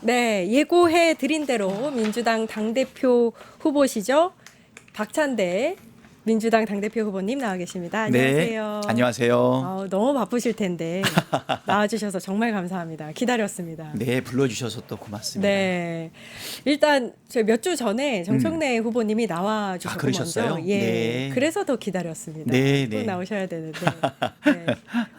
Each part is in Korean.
네, 예고해 드린 대로 민주당 당대표 후보시죠. 박찬대 민주당 당대표 후보님 나와 계십니다. 안녕하세요. 네, 안녕하세요. 너무 바쁘실 텐데 나와주셔서 정말 감사합니다. 기다렸습니다. 네, 불러주셔서 또 고맙습니다. 네, 일단 저희 몇 주 전에 정청래 후보님이 나와 주셨고 그러셨어요? 먼저 네. 그래서 더 기다렸습니다. 네, 또 네. 나오셔야 되는데 네.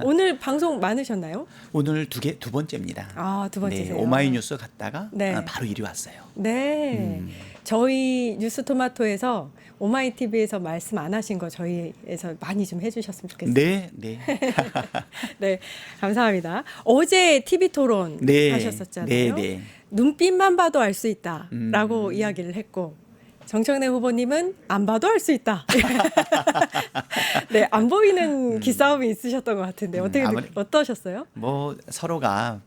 오늘 방송 많으셨나요? 오늘 두 번째입니다. 아, 두 번째세요. 네, 오마이뉴스 갔다가 네. 바로 이리 왔어요. 네. 저희 뉴스토마토에서 오마이TV에서 말씀 안 하신 거 저희에서 많이 좀 해주셨으면 좋겠습니다. 네, 네. 네, 감사합니다. 어제 TV 토론 네. 하셨었잖아요. 네, 네. 눈빛만 봐도 알 수 있다라고 이야기를 했고 정청래 후보님은 안 봐도 알 수 있다. 네, 안 보이는 기싸움이 있으셨던 것 같은데 어떠셨어요? 뭐 서로가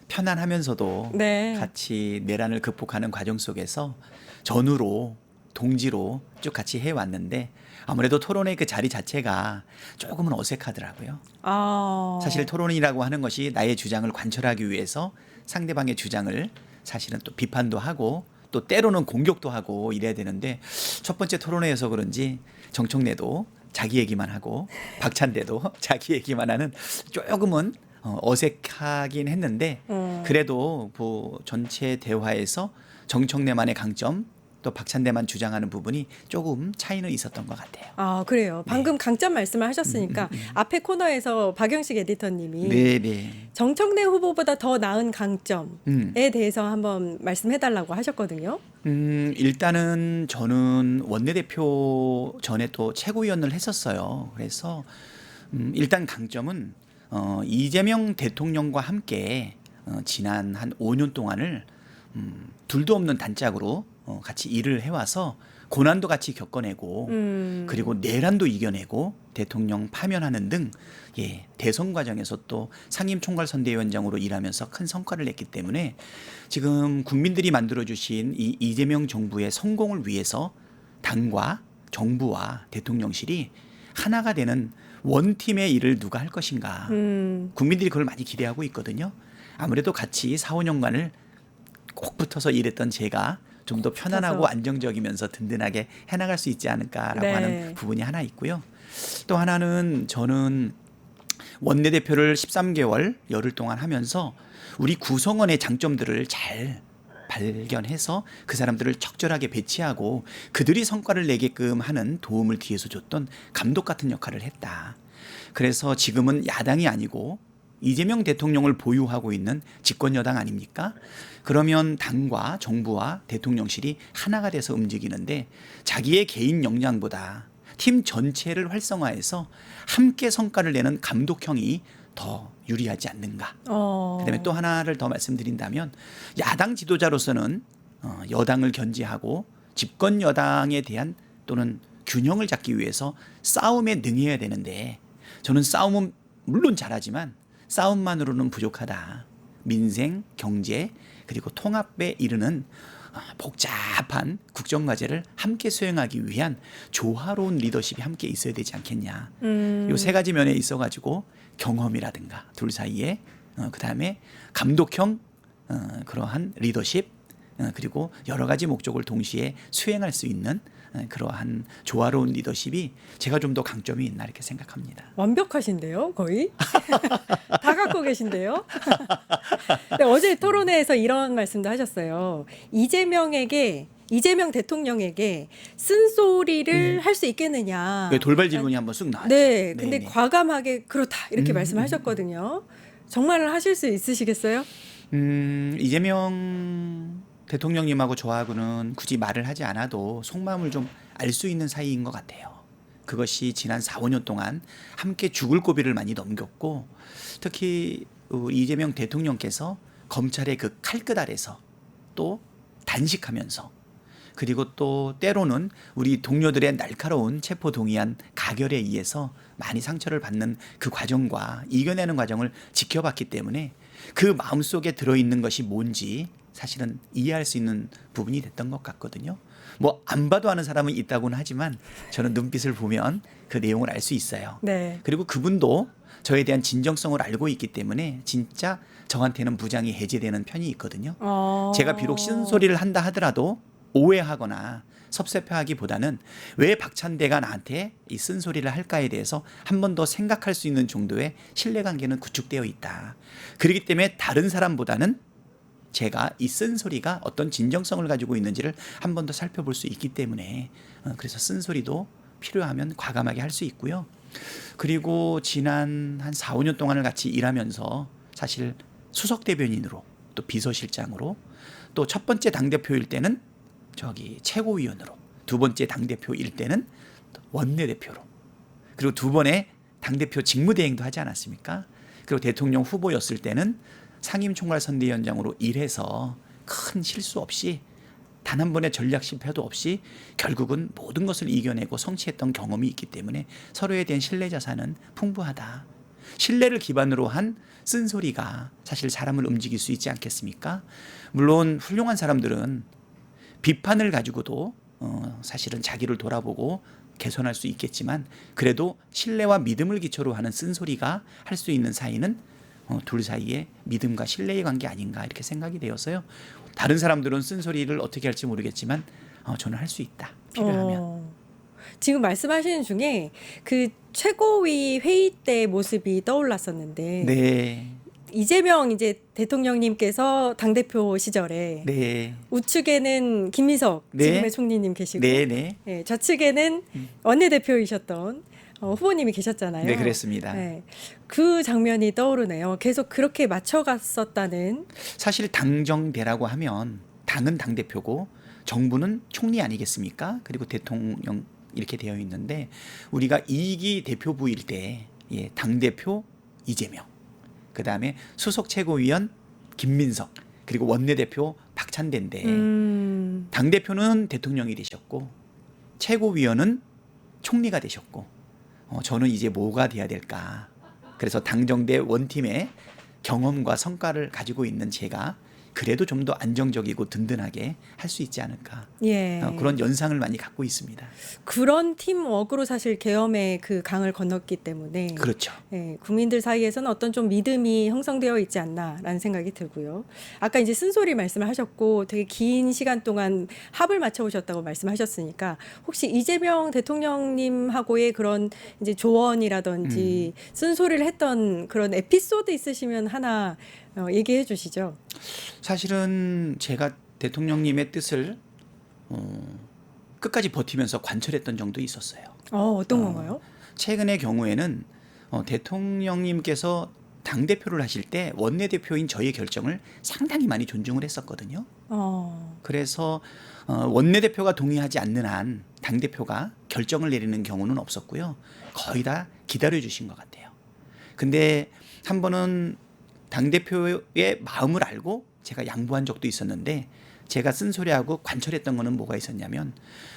편안하면서도 네. 같이 내란을 극복하는 과정 속에서 전우로 동지로 쭉 같이 해왔는데 아무래도 토론의 그 자리 자체가 조금은 어색하더라고요. 사실 토론이라고 하는 것이 나의 주장을 관철하기 위해서 상대방의 주장을 사실은 또 비판도 하고 또 때로는 공격도 하고 이래야 되는데 첫 번째 토론회에서 그런지 정청래도 자기 얘기만 하고 박찬대도 자기 얘기만 하는 조금은 어색하긴 했는데 그래도 뭐 전체 대화에서 정청래만의 강점 또 박찬대만 주장하는 부분이 조금 차이는 있었던 것 같아요. 아, 그래요. 방금 강점 말씀을 하셨으니까 앞에 코너에서 박영식 에디터님이 네. 정청래 후보보다 더 나은 강점에 대해서 한번 말씀해달라고 하셨거든요. 일단은 저는 원내대표 전에 또 최고위원을 했었어요. 그래서 일단 강점은 이재명 대통령과 함께 지난 한 5년 동안을 둘도 없는 단짝으로 같이 일을 해와서 고난도 같이 겪어내고 그리고 내란도 이겨내고 대통령 파면하는 등 대선 과정에서 또 상임총괄선대위원장으로 일하면서 큰 성과를 냈기 때문에 지금 국민들이 만들어주신 이 이재명 정부의 성공을 위해서 당과 정부와 대통령실이 하나가 되는 원팀의 일을 누가 할 것인가. 국민들이 그걸 많이 기대하고 있거든요. 아무래도 같이 4, 5년간을 꼭 붙어서 일했던 제가 좀 더 편안하고 안정적이면서 든든하게 해나갈 수 있지 않을까라고 하는 부분이 하나 있고요. 또 하나는 저는 원내대표를 13개월 열흘 동안 하면서 우리 구성원의 장점들을 잘 발견해서 그 사람들을 적절하게 배치하고 그들이 성과를 내게끔 하는 도움을 뒤에서 줬던 감독 같은 역할을 했다. 그래서 지금은 야당이 아니고 이재명 대통령을 보유하고 있는 집권여당 아닙니까? 그러면 당과 정부와 대통령실이 하나가 돼서 움직이는데 자기의 개인 역량보다 팀 전체를 활성화해서 함께 성과를 내는 감독형이 더 유리하지 않는가. 그다음에 또 하나를 더 말씀드린다면 야당 지도자로서는 여당을 견제하고 집권 여당에 대한 또는 균형을 잡기 위해서 싸움에 능해야 되는데 저는 싸움은 물론 잘하지만 싸움만으로는 부족하다. 민생, 경제 그리고 통합에 이르는 복잡한 국정과제를 함께 수행하기 위한 조화로운 리더십이 함께 있어야 되지 않겠냐. 요 세 가지 면에 있어가지고 경험이라든가 둘 사이에 그다음에 감독형 그러한 리더십 그리고 여러 가지 목적을 동시에 수행할 수 있는 그러한 조화로운 리더십이 제가 좀 더 강점이 있나 이렇게 생각합니다. 완벽하신데요, 거의? 다 갖고 계신데요? 네, 어제 토론회에서 이런 말씀도 하셨어요. 이재명 대통령에게 쓴소리를 할 수 있겠느냐. 돌발 질문이 한번 쑥 나왔죠. 네, 근데 네네. 과감하게 그렇다 이렇게 말씀하셨거든요. 정말 하실 수 있으시겠어요? 이재명 대통령님하고 저하고는 굳이 말을 하지 않아도 속마음을 좀 알 수 있는 사이인 것 같아요. 그것이 지난 4, 5년 동안 함께 죽을 고비를 많이 넘겼고 특히 이재명 대통령께서 검찰의 그 칼끝 아래서 또 단식하면서 그리고 또 때로는 우리 동료들의 날카로운 체포동의안 가결에 의해서 많이 상처를 받는 그 과정과 이겨내는 과정을 지켜봤기 때문에 그 마음속에 들어있는 것이 뭔지 사실은 이해할 수 있는 부분이 됐던 것 같거든요. 뭐 안 봐도 아는 사람은 있다고는 하지만 저는 눈빛을 보면 그 내용을 알 수 있어요. 네. 그리고 그분도 저에 대한 진정성을 알고 있기 때문에 진짜 저한테는 무장이 해제되는 편이 있거든요. 제가 비록 쓴소리를 한다 하더라도 오해하거나 섭섭해하기보다는 왜 박찬대가 나한테 이 쓴소리를 할까에 대해서 한 번 더 생각할 수 있는 정도의 신뢰관계는 구축되어 있다. 그렇기 때문에 다른 사람보다는 제가 이 쓴소리가 어떤 진정성을 가지고 있는지를 한 번 더 살펴볼 수 있기 때문에 그래서 쓴소리도 필요하면 과감하게 할 수 있고요. 그리고 지난 한 4, 5년 동안을 같이 일하면서 사실 수석 대변인으로 또 비서실장으로 또 첫 번째 당대표일 때는 최고위원으로, 두 번째 당대표일 때는 원내대표로, 그리고 두 번의 당대표 직무대행도 하지 않았습니까? 그리고 대통령 후보였을 때는 상임총괄선대위원장으로 일해서 큰 실수 없이 단 한 번의 전략 실패도 없이 결국은 모든 것을 이겨내고 성취했던 경험이 있기 때문에 서로에 대한 신뢰 자산은 풍부하다. 신뢰를 기반으로 한 쓴소리가 사실 사람을 움직일 수 있지 않겠습니까? 물론 훌륭한 사람들은 비판을 가지고도 사실은 자기를 돌아보고 개선할 수 있겠지만 그래도 신뢰와 믿음을 기초로 하는 쓴소리가 할 수 있는 사이는 둘 사이에 믿음과 신뢰의 관계 아닌가 이렇게 생각이 되어서요. 다른 사람들은 쓴소리를 어떻게 할지 모르겠지만 저는 할 수 있다. 필요하면. 지금 말씀하시는 중에 그 최고위 회의 때 모습이 떠올랐었는데 네. 이재명 이제 대통령님께서 당대표 시절에 네. 우측에는 김민석 네. 지금의 총리님 계시고 네, 네. 예, 좌측에는 원내대표이셨던 후보님이 계셨잖아요. 네, 그랬습니다. 예, 그 장면이 떠오르네요. 계속 그렇게 맞춰갔었다는. 사실 당정대라고 하면 당은 당대표고 정부는 총리 아니겠습니까? 그리고 대통령 이렇게 되어 있는데 우리가 2기 대표부일 때 당대표 이재명, 그다음에 수석 최고위원 김민석, 그리고 원내대표 박찬대인데 당대표는 대통령이 되셨고 최고위원은 총리가 되셨고 저는 이제 뭐가 돼야 될까? 그래서 당정대 원팀의 경험과 성과를 가지고 있는 제가 그래도 좀 더 안정적이고 든든하게 할 수 있지 않을까. 예. 그런 연상을 많이 갖고 있습니다. 그런 팀워크로 사실 계엄의 그 강을 건넜기 때문에 그렇죠. 예, 국민들 사이에서는 어떤 좀 믿음이 형성되어 있지 않나라는 생각이 들고요. 아까 이제 쓴소리 말씀을 하셨고 되게 긴 시간 동안 합을 맞춰 오셨다고 말씀하셨으니까 혹시 이재명 대통령님하고의 그런 이제 조언이라든지 쓴소리를 했던 그런 에피소드 있으시면 하나 얘기해 주시죠. 사실은 제가 대통령님의 뜻을 끝까지 버티면서 관철했던 정도 있었어요. 어떤 건가요? 최근의 경우에는 대통령님께서 당대표를 하실 때 원내대표인 저의 결정을 상당히 많이 존중을 했었거든요. 그래서 원내대표가 동의하지 않는 한 당대표가 결정을 내리는 경우는 없었고요. 거의 다 기다려 주신 것 같아요. 근데 한 번은 당대표의 마음을 알고 제가 양보한 적도 있었는데 제가 쓴소리하고 관철했던 거는 뭐가 있었냐면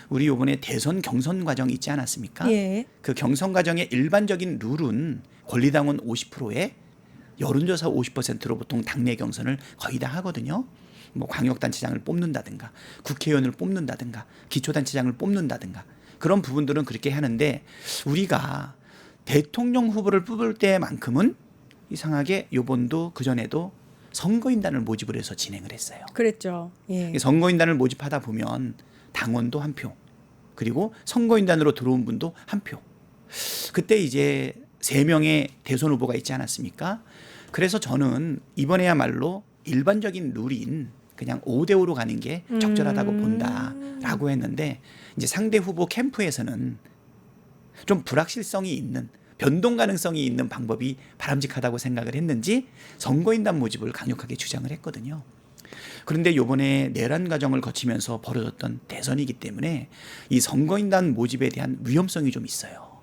우리 이번에 대선 경선 과정 있지 않았습니까? 예. 그 경선 과정의 일반적인 룰은 권리당원 50%에 여론조사 50%로 보통 당내 경선을 거의 다 하거든요. 뭐 광역단체장을 뽑는다든가 국회의원을 뽑는다든가 기초단체장을 뽑는다든가 그런 부분들은 그렇게 하는데 우리가 대통령 후보를 뽑을 때만큼은 이상하게 요번도 그전에도 선거인단을 모집을 해서 진행을 했어요. 그랬죠. 예. 선거인단을 모집하다 보면 당원도 한 표, 그리고 선거인단으로 들어온 분도 한 표. 그때 이제 3명의 대선 후보가 있지 않았습니까? 그래서 저는 이번에야말로 일반적인 룰인 그냥 5대5로 가는 게 적절하다고 본다라고 했는데 이제 상대 후보 캠프에서는 좀 불확실성이 있는 변동 가능성이 있는 방법이 바람직하다고 생각을 했는지 선거인단 모집을 강력하게 주장을 했거든요. 그런데 이번에 내란 과정을 거치면서 벌어졌던 대선이기 때문에 이 선거인단 모집에 대한 위험성이 좀 있어요.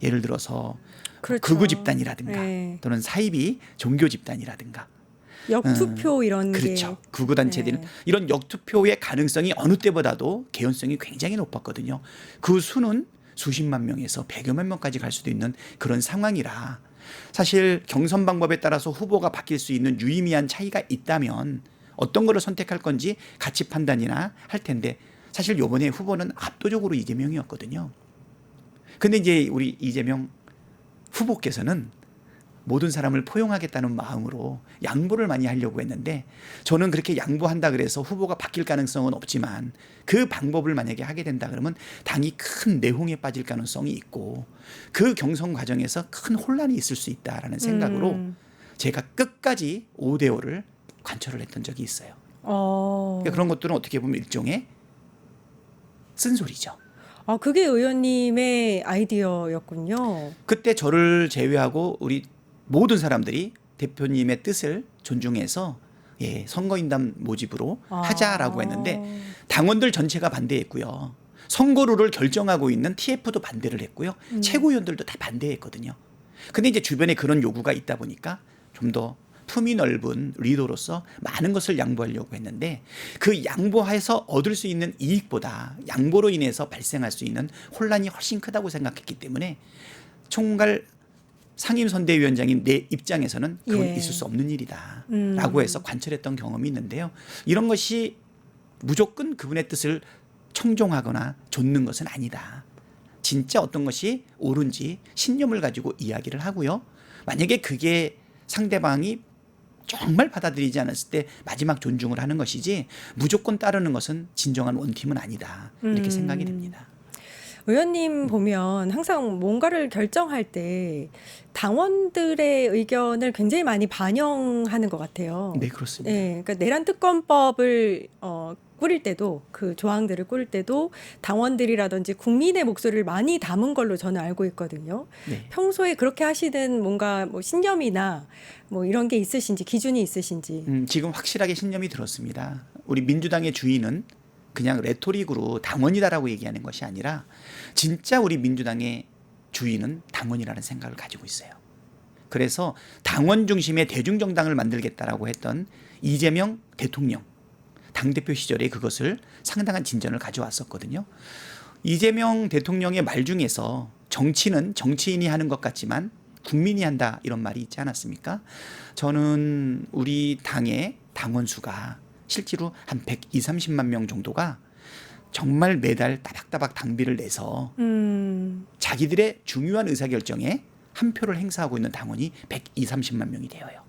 예를 들어서 그렇죠. 극우 집단이라든가 네. 또는 사이비 종교 집단이라든가 역투표 이런 그렇죠. 게. 극우 단체들 네. 이런 역투표의 가능성이 어느 때보다도 개연성이 굉장히 높았거든요. 그 수는 수십만 명에서 100여만 명까지 갈 수도 있는 그런 상황이라 사실 경선 방법에 따라서 후보가 바뀔 수 있는 유의미한 차이가 있다면 어떤 거를 선택할 건지 가치 판단이나 할 텐데 사실 이번에 후보는 압도적으로 이재명이었거든요. 근데 이제 우리 이재명 후보께서는 모든 사람을 포용하겠다는 마음으로 양보를 많이 하려고 했는데 저는 그렇게 양보한다 그래서 후보가 바뀔 가능성은 없지만 그 방법을 만약에 하게 된다 그러면 당이 큰 내홍에 빠질 가능성이 있고 그 경선 과정에서 큰 혼란이 있을 수 있다라는 생각으로 제가 끝까지 5대5를 관철을 했던 적이 있어요. 그러니까 그런 것들은 어떻게 보면 일종의 쓴소리죠. 그게 의원님의 아이디어였군요. 그때 저를 제외하고 우리 모든 사람들이 대표님의 뜻을 존중해서 선거인단 모집으로 하자라고 했는데 당원들 전체가 반대했고요. 선거룰을 결정하고 있는 TF도 반대를 했고요. 최고위원들도 다 반대했거든요. 근데 이제 주변에 그런 요구가 있다 보니까 좀 더 품이 넓은 리더로서 많은 것을 양보하려고 했는데 그 양보해서 얻을 수 있는 이익보다 양보로 인해서 발생할 수 있는 혼란이 훨씬 크다고 생각했기 때문에 총괄 상임선대위원장인 내 입장에서는 그건 있을 수 없는 일이다라고 해서 관철했던 경험이 있는데요. 이런 것이 무조건 그분의 뜻을 청종하거나 좇는 것은 아니다. 진짜 어떤 것이 옳은지 신념을 가지고 이야기를 하고요. 만약에 그게 상대방이 정말 받아들이지 않았을 때 마지막 존중을 하는 것이지 무조건 따르는 것은 진정한 원팀은 아니다. 이렇게 생각이 됩니다. 의원님 보면 항상 뭔가를 결정할 때 당원들의 의견을 굉장히 많이 반영하는 것 같아요. 네, 그렇습니다. 그러니까 내란 특검법을 꾸릴 때도 그 조항들을 꾸릴 때도 당원들이라든지 국민의 목소리를 많이 담은 걸로 저는 알고 있거든요. 네. 평소에 그렇게 하시는 뭔가 뭐 신념이나 뭐 이런 게 있으신지 기준이 있으신지. 지금 확실하게 신념이 들었습니다. 우리 민주당의 주인은 그냥 레토릭으로 당원이다라고 얘기하는 것이 아니라 진짜 우리 민주당의 주인은 당원이라는 생각을 가지고 있어요. 그래서 당원 중심의 대중정당을 만들겠다라고 했던 이재명 대통령 당대표 시절에 그것을 상당한 진전을 가져왔었거든요. 이재명 대통령의 말 중에서 정치는 정치인이 하는 것 같지만 국민이 한다 이런 말이 있지 않았습니까? 저는 우리 당의 당원 수가 실제로 한 120, 30만 명 정도가 정말 매달 따박따박 당비를 내서 자기들의 중요한 의사결정에 한 표를 행사하고 있는 당원이 120, 30만 명이 되어요.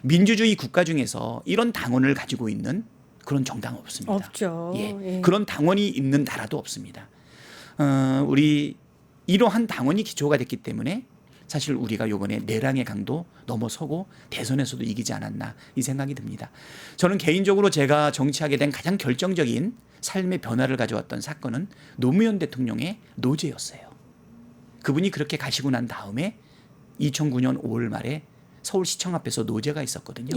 민주주의 국가 중에서 이런 당원을 가지고 있는 그런 정당은 없습니다. 없죠. 예. 그런 당원이 있는 나라도 없습니다. 우리 이러한 당원이 기초가 됐기 때문에 사실 우리가 이번에 내랑의 강도 넘어서고 대선에서도 이기지 않았나 이 생각이 듭니다. 저는 개인적으로 제가 정치하게 된 가장 결정적인 삶의 변화를 가져왔던 사건은 노무현 대통령의 노제였어요. 그분이 그렇게 가시고 난 다음에 2009년 5월 말에 서울시청 앞에서 노제가 있었거든요.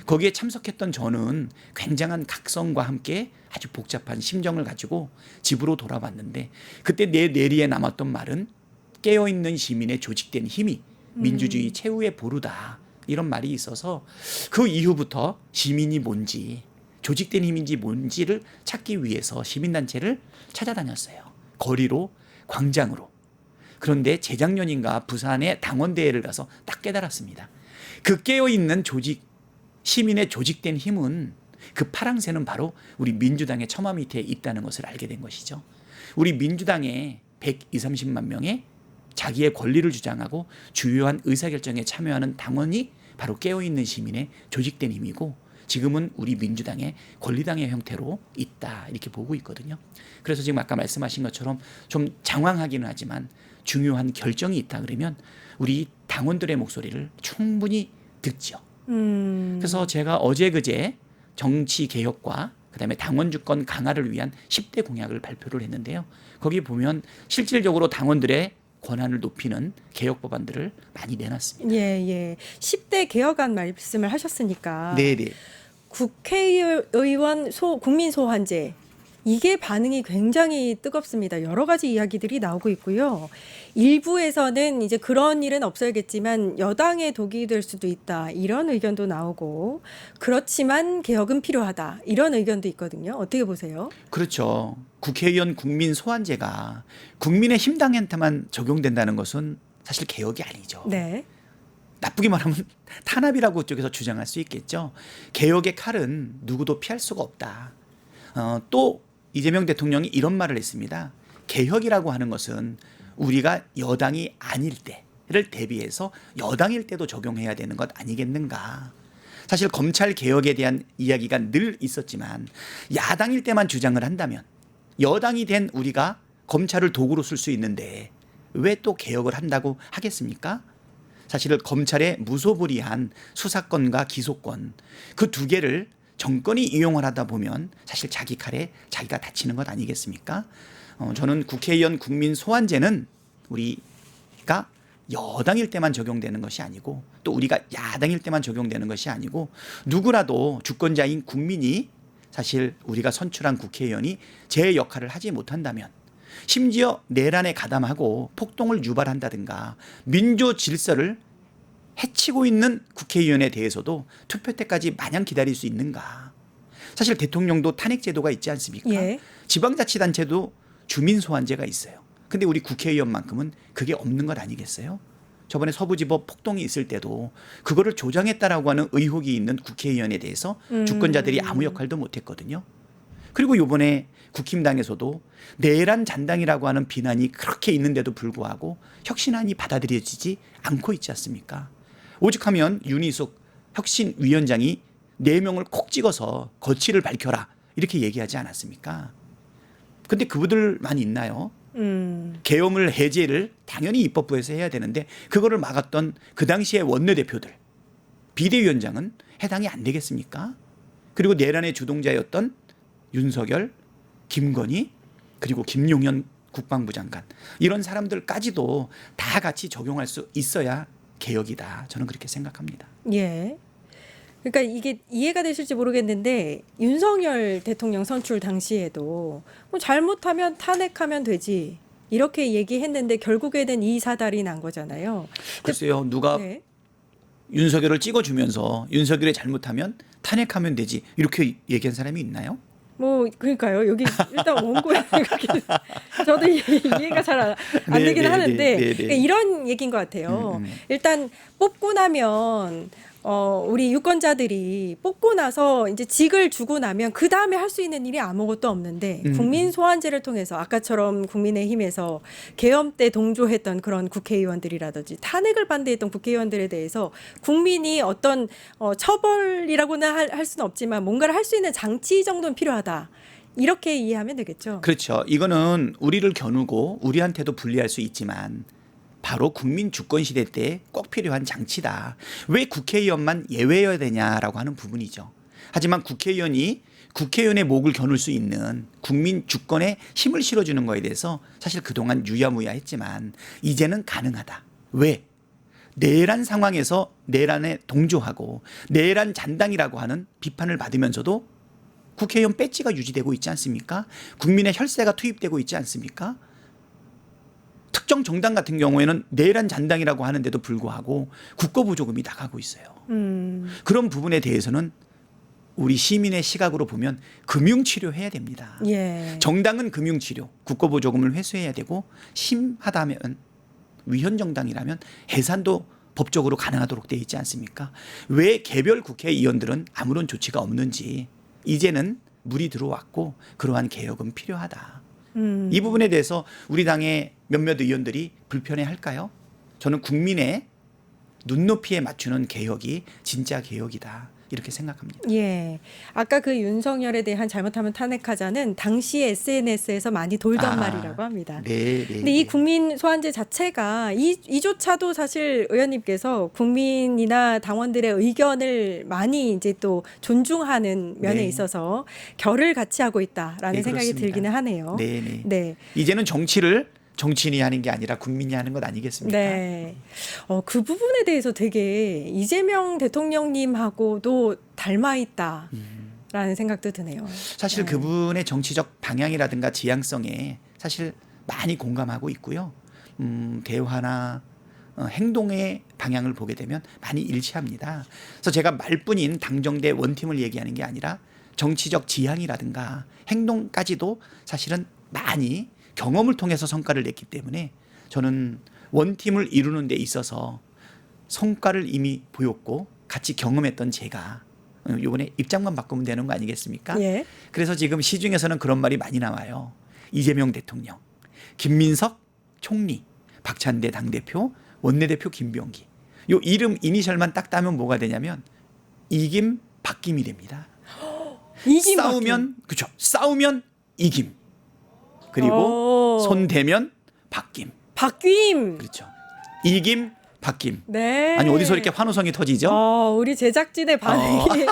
거기에 참석했던 저는 굉장한 각성과 함께 아주 복잡한 심정을 가지고 집으로 돌아왔는데 그때 내 뇌리에 남았던 말은 깨어있는 시민의 조직된 힘이 민주주의 최후의 보루다. 이런 말이 있어서 그 이후부터 시민이 뭔지 조직된 힘인지 뭔지를 찾기 위해서 시민단체를 찾아다녔어요. 거리로 광장으로. 그런데 재작년인가 부산에 당원대회를 가서 딱 깨달았습니다. 그 깨어있는 조직 시민의 조직된 힘은 그 파랑새는 바로 우리 민주당의 처마 밑에 있다는 것을 알게 된 것이죠. 우리 민주당의 120, 30만 명의 자기의 권리를 주장하고 주요한 의사결정에 참여하는 당원이 바로 깨어있는 시민의 조직된 힘이고 지금은 우리 민주당의 권리당의 형태로 있다 이렇게 보고 있거든요. 그래서 지금 아까 말씀하신 것처럼 좀 장황하기는 하지만 중요한 결정이 있다 그러면 우리 당원들의 목소리를 충분히 듣죠. 그래서 제가 어제 그제 정치 개혁과 그다음에 당원 주권 강화를 위한 10대 공약을 발표를 했는데요. 거기 보면 실질적으로 당원들의 권한을 높이는 개혁 법안들을 많이 내놨습니다. 10대 개혁안 말씀을 하셨으니까 네네. 국회의원 국민 소환제 이게 반응이 굉장히 뜨겁습니다. 여러 가지 이야기들이 나오고 있고요. 일부에서는 이제 그런 일은 없어야겠지만 여당의 독이 될 수도 있다. 이런 의견도 나오고 그렇지만 개혁은 필요하다. 이런 의견도 있거든요. 어떻게 보세요? 그렇죠. 국회의원 국민 소환제가 국민의 힘당한테만 적용된다는 것은 사실 개혁이 아니죠. 네. 나쁘게 말하면 탄압이라고 쪽에서 주장할 수 있겠죠. 개혁의 칼은 누구도 피할 수가 없다. 또 이재명 대통령이 이런 말을 했습니다. 개혁이라고 하는 것은 우리가 여당이 아닐 때 대비해서 여당일 때도 적용해야 되는 것 아니겠는가. 사실 검찰 개혁에 대한 이야기가 늘 있었지만 야당일 때만 주장을 한다면 여당이 된 우리가 검찰을 도구로 쓸 수 있는데 왜 또 개혁을 한다고 하겠습니까? 사실 검찰의 무소불위한 수사권과 기소권 그 두 개를 정권이 이용을 하다 보면 사실 자기 칼에 자기가 다치는 것 아니겠습니까? 저는 국회의원 국민 소환제는 우리가 여당일 때만 적용되는 것이 아니고 또 우리가 야당일 때만 적용되는 것이 아니고 누구라도 주권자인 국민이 사실 우리가 선출한 국회의원이 제 역할을 하지 못한다면 심지어 내란에 가담하고 폭동을 유발한다든가 민주 질서를 해치고 있는 국회의원에 대해서도 투표 때까지 마냥 기다릴 수 있는가. 사실 대통령도 탄핵제도가 있지 않습니까? 예. 지방자치단체도 주민소환제가 있어요. 근데 우리 국회의원만큼은 그게 없는 것 아니겠어요? 저번에 서부지법 폭동이 있을 때도 그거를 조장했다라고 하는 의혹이 있는 국회의원에 대해서 주권자들이 아무 역할도 못했거든요. 그리고 이번에 국힘당에서도 내란 잔당이라고 하는 비난이 그렇게 있는데도 불구하고 혁신안이 받아들여지지 않고 있지 않습니까? 오죽하면 윤희숙 혁신위원장이 4명을 콕 찍어서 거취를 밝혀라 이렇게 얘기하지 않았습니까? 근데 그분들만 있나요? 계엄을 해제를 당연히 입법부에서 해야 되는데 그거를 막았던 그 당시의 원내대표들 비대위원장은 해당이 안 되겠습니까? 그리고 내란의 주동자였던 윤석열, 김건희 그리고 김용현 국방부 장관 이런 사람들까지도 다 같이 적용할 수 있어야 개혁이다. 저는 그렇게 생각합니다. 예. 그러니까 이게 이해가 되실지 모르겠는데 윤석열 대통령 선출 당시에도 뭐 잘못하면 탄핵하면 되지 이렇게 얘기했는데 결국에는 이 사달이 난 거잖아요. 글쎄요. 누가 네. 윤석열을 찍어주면서 윤석열이 잘못하면 탄핵하면 되지 이렇게 얘기한 사람이 있나요? 뭐 그러니까요. 여기 일단 원고에 그렇게 저도 이해가 잘 안 되긴 하는데 그러니까 이런 얘기인 것 같아요. 일단 뽑고 나면 우리 유권자들이 뽑고 나서 이제 직을 주고 나면 그 다음에 할 수 있는 일이 아무것도 없는데 국민 소환제를 통해서 아까처럼 국민의힘에서 계엄 때 동조했던 그런 국회의원들이라든지 탄핵을 반대했던 국회의원들에 대해서 국민이 어떤 처벌이라고는 할 수는 없지만 뭔가를 할 수 있는 장치 정도는 필요하다. 이렇게 이해하면 되겠죠. 그렇죠. 이거는 우리를 겨누고 우리한테도 불리할 수 있지만 바로 국민 주권 시대 때 꼭 필요한 장치다. 왜 국회의원만 예외여야 되냐라고 하는 부분이죠. 하지만 국회의원이 국회의원의 목을 겨눌 수 있는 국민 주권에 힘을 실어주는 거에 대해서 사실 그동안 유야무야했지만 이제는 가능하다. 왜? 내란 상황에서 내란에 동조하고 내란 잔당이라고 하는 비판을 받으면서도 국회의원 배지가 유지되고 있지 않습니까? 국민의 혈세가 투입되고 있지 않습니까? 특정 정당 같은 경우에는 내란 잔당이라고 하는데도 불구하고 국고보조금이 나가고 있어요. 그런 부분에 대해서는 우리 시민의 시각으로 보면 금융치료해야 됩니다. 예. 정당은 금융치료, 국고보조금을 회수해야 되고 심하다면 위헌정당이라면 해산도 법적으로 가능하도록 되어 있지 않습니까? 왜 개별 국회의원들은 아무런 조치가 없는지 이제는 물이 들어왔고 그러한 개혁은 필요하다. 이 부분에 대해서 우리 당의 몇몇 의원들이 불편해할까요? 저는 국민의 눈높이에 맞추는 개혁이 진짜 개혁이다. 이렇게 생각합니다. 예. 아까 그 윤석열에 대한 잘못하면 탄핵하자는 당시 SNS에서 많이 돌던 말이라고 합니다. 네. 근데 이 국민 소환제 자체가 이조차도 사실 의원님께서 국민이나 당원들의 의견을 많이 이제 또 존중하는 면에 네. 있어서 결을 같이 하고 있다라는 네, 생각이 그렇습니다. 들기는 하네요. 네. 이제는 정치를 정치인이 하는 게 아니라 국민이 하는 것 아니겠습니까? 네. 그 부분에 대해서 되게 이재명 대통령님하고도 닮아 있다라는 생각도 드네요. 사실 그분의 정치적 방향이라든가 지향성에 사실 많이 공감하고 있고요. 대화나 행동의 방향을 보게 되면 많이 일치합니다. 그래서 제가 말뿐인 당정대 원팀을 얘기하는 게 아니라 정치적 지향이라든가 행동까지도 사실은 많이 경험을 통해서 성과를 냈기 때문에 저는 원팀을 이루는 데 있어서 성과를 이미 보였고 같이 경험했던 제가 이번에 입장만 바꾸면 되는 거 아니겠습니까? 예. 그래서 지금 시중에서는 그런 말이 많이 나와요. 이재명 대통령, 김민석 총리, 박찬대 당대표, 원내대표 김병기. 요 이름 이니셜만 딱 따면 뭐가 되냐면 이김 박김이 됩니다. 이김 싸우면 그렇죠. 싸우면 이김. 그리고 손 대면 박김. 박김. 그렇죠. 이김 박김. 네. 아니 어디서 이렇게 환호성이 터지죠? 우리 제작진의 반응이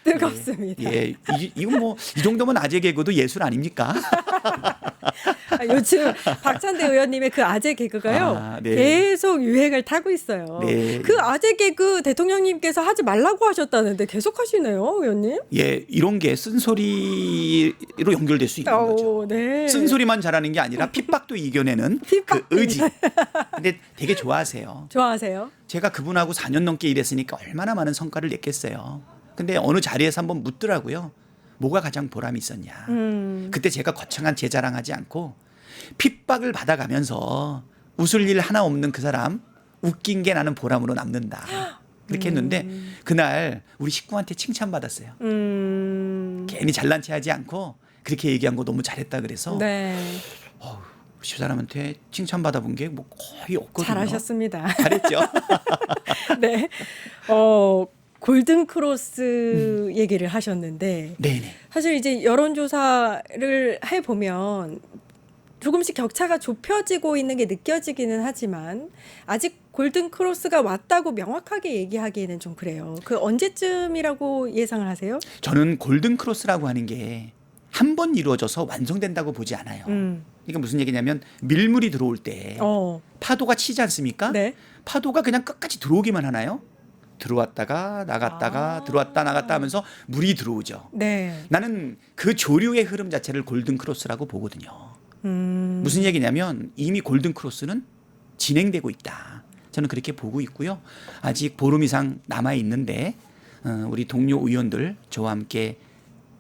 뜨겁습니다. 예, 이건 뭐 이 정도면 아재 개그도 예술 아닙니까? 요즘 박찬대 의원님의 그 아재 개그가요. 네. 계속 유행을 타고 있어요. 네. 그 아재 개그 대통령님께서 하지 말라고 하셨다는데 계속 하시네요, 의원님. 예, 이런 게 쓴소리로 연결될 수 있는 거죠. 네. 쓴소리만 잘하는 게 아니라 핍박도 이겨내는 그 의지. 근데 되게 좋아하세요. 좋아하세요? 제가 그분하고 4년 넘게 일했으니까 얼마나 많은 성과를 냈겠어요. 근데 어느 자리에서 한번 묻더라고요. 뭐가 가장 보람이 있었냐. 그때 제가 거창한 제 자랑하지 않고 핍박을 받아가면서 웃을 일 하나 없는 그 사람 웃긴 게 나는 보람으로 남는다. 그렇게 했는데 그날 우리 식구한테 칭찬받았어요. 괜히 잘난 체 하지 않고 그렇게 얘기한 거 너무 잘했다 그래서 네. 그 사람한테 칭찬받아본 게 뭐 거의 없거든요. 잘하셨습니다. 잘했죠. 네. 골든 크로스 얘기를 하셨는데 네네. 사실 이제 여론조사를 해보면 조금씩 격차가 좁혀지고 있는 게 느껴지기는 하지만 아직 골든 크로스가 왔다고 명확하게 얘기하기에는 좀 그래요. 그 언제쯤이라고 예상을 하세요? 저는 골든 크로스라고 하는 게 한 번 이루어져서 완성된다고 보지 않아요. 그러니까 무슨 얘기냐면 밀물이 들어올 때 파도가 치지 않습니까? 네. 파도가 그냥 끝까지 들어오기만 하나요? 들어왔다가 나갔다가 들어왔다 나갔다 하면서 물이 들어오죠. 네. 나는 그 조류의 흐름 자체를 골든 크로스라고 보거든요. 무슨 얘기냐면 이미 골든 크로스는 진행되고 있다. 저는 그렇게 보고 있고요. 아직 보름 이상 남아 있는데 우리 동료 의원들 저와 함께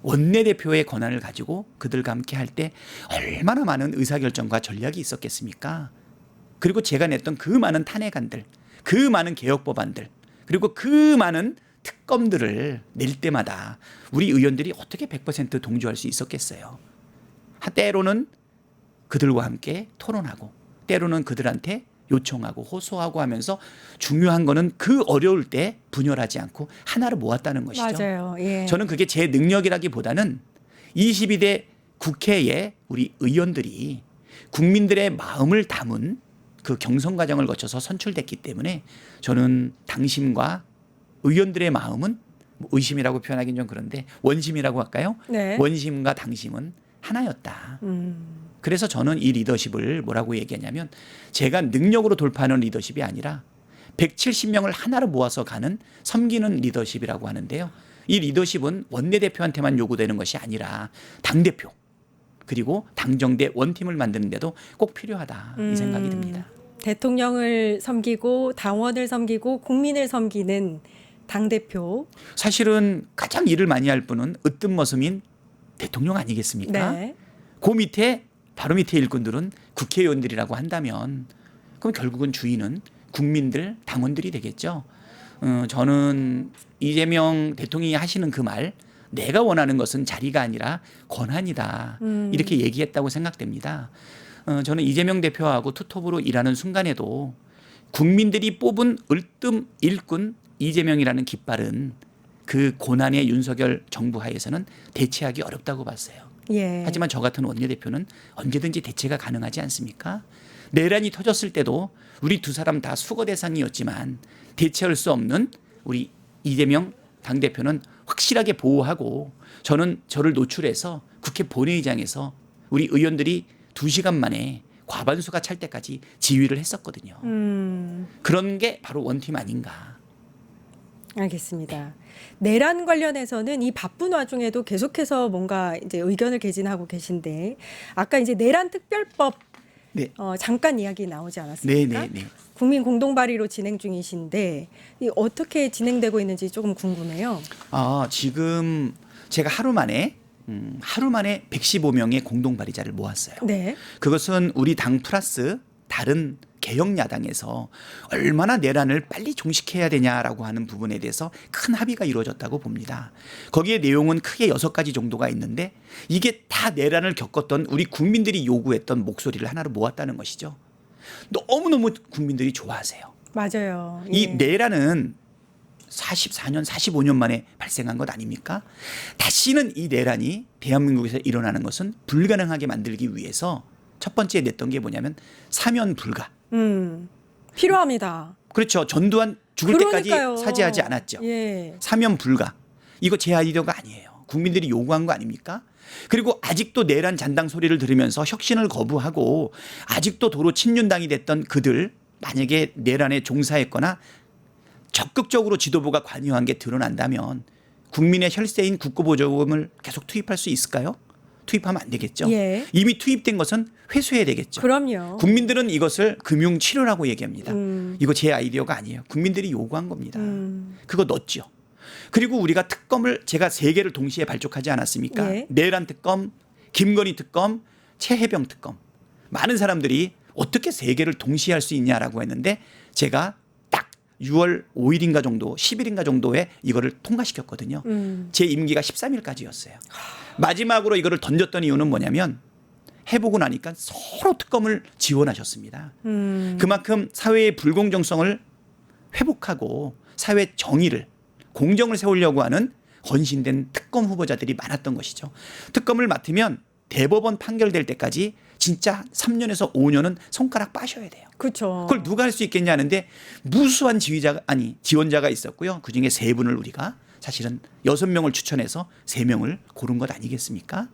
원내대표의 권한을 가지고 그들과 함께 할 때 얼마나 많은 의사결정과 전략이 있었겠습니까? 그리고 제가 냈던 그 많은 탄핵안들, 그 많은 개혁 법안들, 그리고 그 많은 특검들을 낼 때마다 우리 의원들이 어떻게 100% 동조할 수 있었겠어요? 때로는 그들과 함께 토론하고 때로는 그들한테 요청하고 호소하고 하면서 중요한 거는 그 어려울 때 분열하지 않고 하나로 모았다는 것이죠. 맞아요. 예. 저는 그게 제 능력이라기보다는 22대 국회에 우리 의원들이 국민들의 마음을 담은 그 경선 과정을 거쳐서 선출됐기 때문에 저는 당심과 의원들의 마음은 의심이라고 표현하기는 좀 그런데 원심이라고 할까요? 네. 원심과 당심은 하나였다. 그래서 저는 이 리더십을 뭐라고 얘기하냐면 제가 능력으로 돌파하는 리더십이 아니라 170명을 하나로 모아서 가는 섬기는 리더십이라고 하는데요. 이 리더십은 원내대표한테만 요구되는 것이 아니라 당대표 그리고 당정대 원팀을 만드는데도 꼭 필요하다 이 생각이 듭니다. 대통령을 섬기고 당원을 섬기고 국민을 섬기는 당대표. 사실은 가장 일을 많이 할 분은 으뜸머슴인 대통령 아니겠습니까? 네. 그 밑에 바로 밑에 일꾼들은 국회의원들이라고 한다면 그럼 결국은 주인은 국민들 당원들이 되겠죠. 저는 이재명 대통령이 하시는 그 말 내가 원하는 것은 자리가 아니라 권한이다 이렇게 얘기했다고 생각됩니다. 저는 이재명 대표하고 투톱으로 일하는 순간에도 국민들이 뽑은 을뜸 일꾼 이재명이라는 깃발은 그 고난의 윤석열 정부 하에서는 대체하기 어렵다고 봤어요. 예. 하지만 저 같은 원내대표는 언제든지 대체가 가능하지 않습니까? 내란이 터졌을 때도 우리 두 사람 다 수거 대상이었지만 대체할 수 없는 우리 이재명 당대표는 확실하게 보호하고 저는 저를 노출해서 국회 본회의장에서 우리 의원들이 2시간 만에 과반수가 찰 때까지 지휘를 했었거든요. 그런 게 바로 원팀 아닌가. 알겠습니다. 내란 관련해서는 이 바쁜 와중에도 계속해서 뭔가 이제 의견을 개진하고 계신데 아까 이제 내란 특별법 네. 잠깐 이야기 나오지 않았습니까? 네. 국민 공동 발의로 진행 중이신데 이 어떻게 진행되고 있는지 조금 궁금해요. 지금 제가 하루 만에 115명의 공동 발의자를 모았어요. 네. 그것은 우리 당 플러스 다른 개혁 야당에서 얼마나 내란을 빨리 종식해야 되냐라고 하는 부분에 대해서 큰 합의가 이루어졌다고 봅니다. 거기에 내용은 크게 6가지 정도가 있는데 이게 다 내란을 겪었던 우리 국민들이 요구했던 목소리를 하나로 모았다는 것이죠. 너무너무 국민들이 좋아하세요. 맞아요. 이 예. 내란은 44년, 45년 만에 발생한 것 아닙니까? 다시는 이 내란이 대한민국에서 일어나는 것은 불가능하게 만들기 위해서 첫 번째 냈던 게 뭐냐면 사면 불가. 필요합니다. 그렇죠. 전두환 죽을 그러니까요. 때까지 사죄하지 않았죠. 예. 사면 불가. 이거 제 아이디어가 아니에요. 국민들이 요구한 거 아닙니까? 그리고 아직도 내란 잔당 소리를 들으면서 혁신을 거부하고 아직도 도로 친윤당이 됐던 그들, 만약에 내란에 종사했거나 적극적으로 지도부가 관여한 게 드러난다면 국민의 혈세인 국고보조금을 계속 투입할 수 있을까요? 투입하면 안 되겠죠. 예. 이미 투입된 것은 회수해야 되겠죠. 그럼요. 국민들은 이것을 금융치료라고 얘기합니다. 이거 제 아이디어가 아니에요. 국민들이 요구한 겁니다. 그거 넣었죠. 그리고 우리가 특검을 제가 3개를 동시에 발족하지 않았습니까? 예. 내란 특검, 김건희 특검, 최혜병 특검. 많은 사람들이 어떻게 3개를 동시에 할 수 있냐라고 했는데 제가 딱 6월 5일인가 정도, 10일인가 정도에 이거를 통과시켰거든요. 제 임기가 13일까지였어요. 마지막으로 이거를 던졌던 이유는 뭐냐면 해보고 나니까 서로 특검을 지원하셨습니다. 그만큼 사회의 불공정성을 회복하고 사회 정의를 공정을 세우려고 하는 헌신된 특검 후보자들이 많았던 것이죠. 특검을 맡으면 대법원 판결될 때까지 진짜 3년에서 5년은 손가락 빠셔야 돼요. 그렇죠. 그걸 누가 할 수 있겠냐 하는데 무수한 지원자가 있었고요. 그중에 3분을 우리가 사실은 6명을 추천해서 3명을 고른 것 아니겠습니까?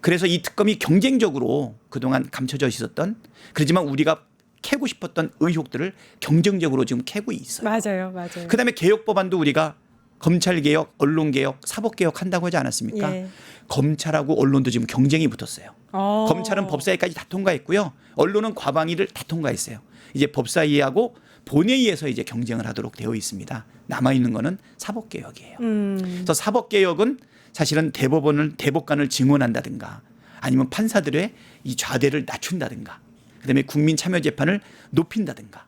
그래서 이 특검이 경쟁적으로 그동안 감춰져 있었던, 그렇지만 우리가 캐고 싶었던 의혹들을 경쟁적으로 지금 캐고 있어요. 맞아요. 맞아요. 그다음에 개혁 법안도 우리가 검찰개혁, 언론개혁, 사법개혁 한다고 하지 않았습니까? 예. 검찰하고 언론도 지금 경쟁이 붙었어요. 검찰은 법사위까지 다 통과했고요. 언론은 과방위를 다 통과했어요. 이제 법사위하고 본회의에서 이제 경쟁을 하도록 되어 있습니다. 남아있는 거는 사법개혁이에요. 그래서 사법개혁은 사실은 대법관을 증원한다든가 아니면 판사들의 이 좌대를 낮춘다든가 그다음에 국민참여재판을 높인다든가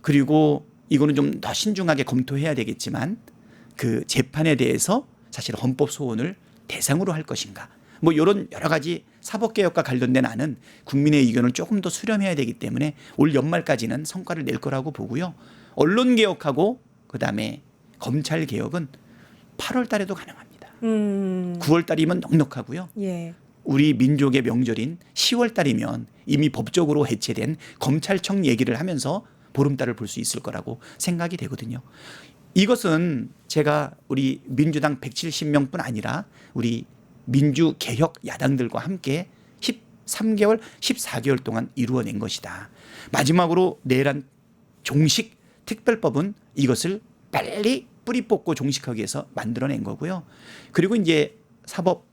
그리고 이거는 좀 더 신중하게 검토해야 되겠지만 그 재판에 대해서 사실 헌법 소원을 대상으로 할 것인가 뭐 이런 여러 가지 사법개혁과 관련된 안은 국민의 의견을 조금 더 수렴해야 되기 때문에 올 연말까지는 성과를 낼 거라고 보고요. 언론개혁하고 그다음에 검찰개혁은 8월 달에도 가능합니다. 9월 달이면 넉넉하고요. 예. 우리 민족의 명절인 10월 달이면 이미 법적으로 해체된 검찰청 얘기를 하면서 보름달을 볼 수 있을 거라고 생각이 되거든요. 이것은 제가 우리 민주당 170명뿐 아니라 우리 민주개혁 야당들과 함께 13개월, 14개월 동안 이루어낸 것이다. 마지막으로 내란 종식 특별법은 이것을 빨리 뿌리 뽑고 종식하기 위해서 만들어낸 거고요. 그리고 이제 사법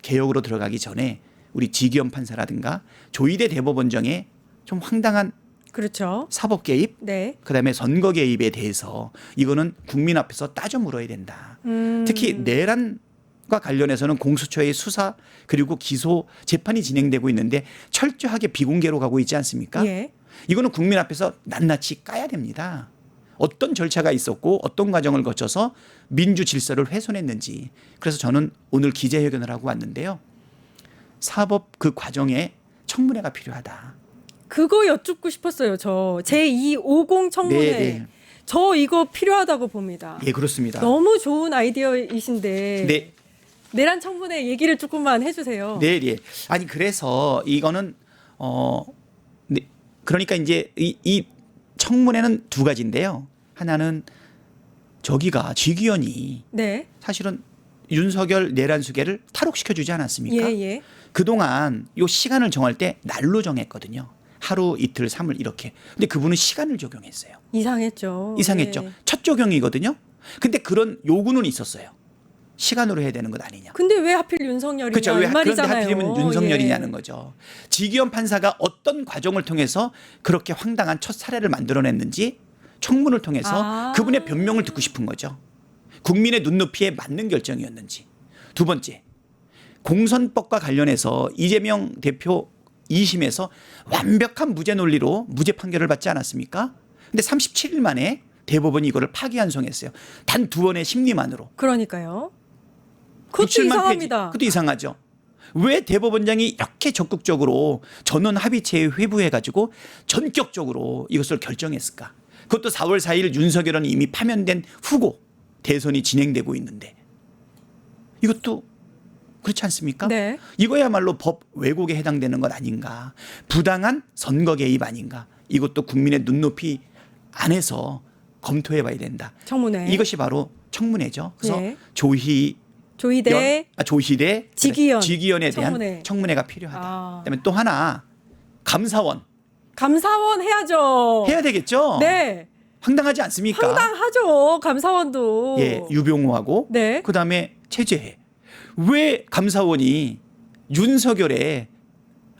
개혁으로 들어가기 전에 우리 지기현 판사라든가 조희대 대법원장의 좀 황당한 그렇죠. 사법 개입, 네. 그다음에 선거 개입에 대해서 이거는 국민 앞에서 따져 물어야 된다. 특히 내란과 관련해서는 공수처의 수사 그리고 기소 재판이 진행되고 있는데 철저하게 비공개로 가고 있지 않습니까? 예. 이거는 국민 앞에서 낱낱이 까야 됩니다. 어떤 절차가 있었고 어떤 과정을 거쳐서 민주 질서를 훼손했는지. 그래서 저는 오늘 기자회견을 하고 왔는데요. 사법 그 과정에 청문회가 필요하다. 그거 여쭙고 싶었어요. 저 제250 청문회. 네. 저 이거 필요하다고 봅니다. 예, 그렇습니다. 너무 좋은 아이디어이신데 네. 내란 청문회 얘기를 조금만 해주세요. 네, 네. 아니 그래서 이거는 네. 그러니까 이제 이 청문회는 2가지인데요. 하나는 저기가 지기현이 네. 사실은 윤석열 내란 수계를 탈옥시켜주지 않았습니까? 예, 예. 그동안 요 시간을 정할 때 날로 정했거든요. 하루, 이틀, 3일 이렇게. 근데 그분은 시간을 적용했어요. 이상했죠. 이상했죠. 예. 첫 적용이거든요. 근데 그런 요구는 있었어요. 시간으로 해야 되는 것 아니냐. 근데 왜 하필 윤석열이냐 그렇죠. 이 왜 그런데 말이잖아요. 하필이면 윤석열이냐는 예. 거죠. 지기현 판사가 어떤 과정을 통해서 그렇게 황당한 첫 사례를 만들어냈는지 청문을 통해서 그분의 변명을 듣고 싶은 거죠. 국민의 눈높이에 맞는 결정이었는지. 2번째, 공선법과 관련해서 이재명 대표 2심에서 완벽한 무죄 논리로 무죄 판결을 받지 않았습니까? 근데 37일 만에 대법원이 이거를 파기환송했어요. 단 2번의 심리만으로. 그러니까요. 그것도 67만 이상합니다. 페이지. 그것도 이상하죠. 왜 대법원장이 이렇게 적극적으로 전원 합의체에 회부해가지고 전격적으로 이것을 결정했을까? 그것도 4월 4일 윤석열은 이미 파면된 후고 대선이 진행되고 있는데 이것도 그렇지 않습니까? 네. 이거야말로 법 왜곡에 해당되는 것 아닌가. 부당한 선거 개입 아닌가. 이것도 국민의 눈높이 안에서 검토해 봐야 된다. 청문회. 이것이 바로 청문회죠. 그래서 네. 조희대 직위원. 직위원에 대한 청문회. 청문회가 필요하다. 아. 그다음에 또 하나 감사원 해야죠. 해야 되겠죠. 네. 황당하지 않습니까? 황당하죠. 감사원도. 예, 유병호하고 네. 그다음에 최재해. 왜 감사원이 윤석열의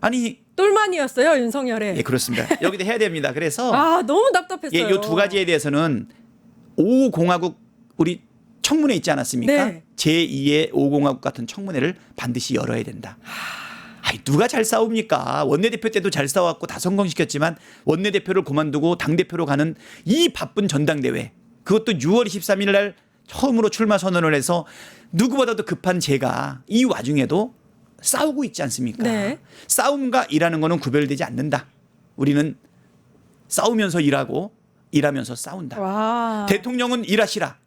아니 똘만이었어요, 윤석열의. 예, 그렇습니다. 여기도 해야 됩니다. 그래서 아, 너무 답답했어요. 예, 이 두 가지에 대해서는 5공화국 우리 청문회 있지 않았습니까? 네. 제2의 5공화국 같은 청문회를 반드시 열어야 된다. 아이, 누가 잘 싸웁니까? 원내대표 때도 잘 싸웠고 다 성공시켰지만 원내대표를 그만두고 당대표로 가는 이 바쁜 전당대회, 그것도 6월 23일 날 처음으로 출마 선언을 해서 누구보다도 급한 제가 이 와중에도 싸우고 있지 않습니까? 네. 싸움과 일하는 거는 구별되지 않는다. 우리는 싸우면서 일하고 일하면서 싸운다. 와. 대통령은 일하시라.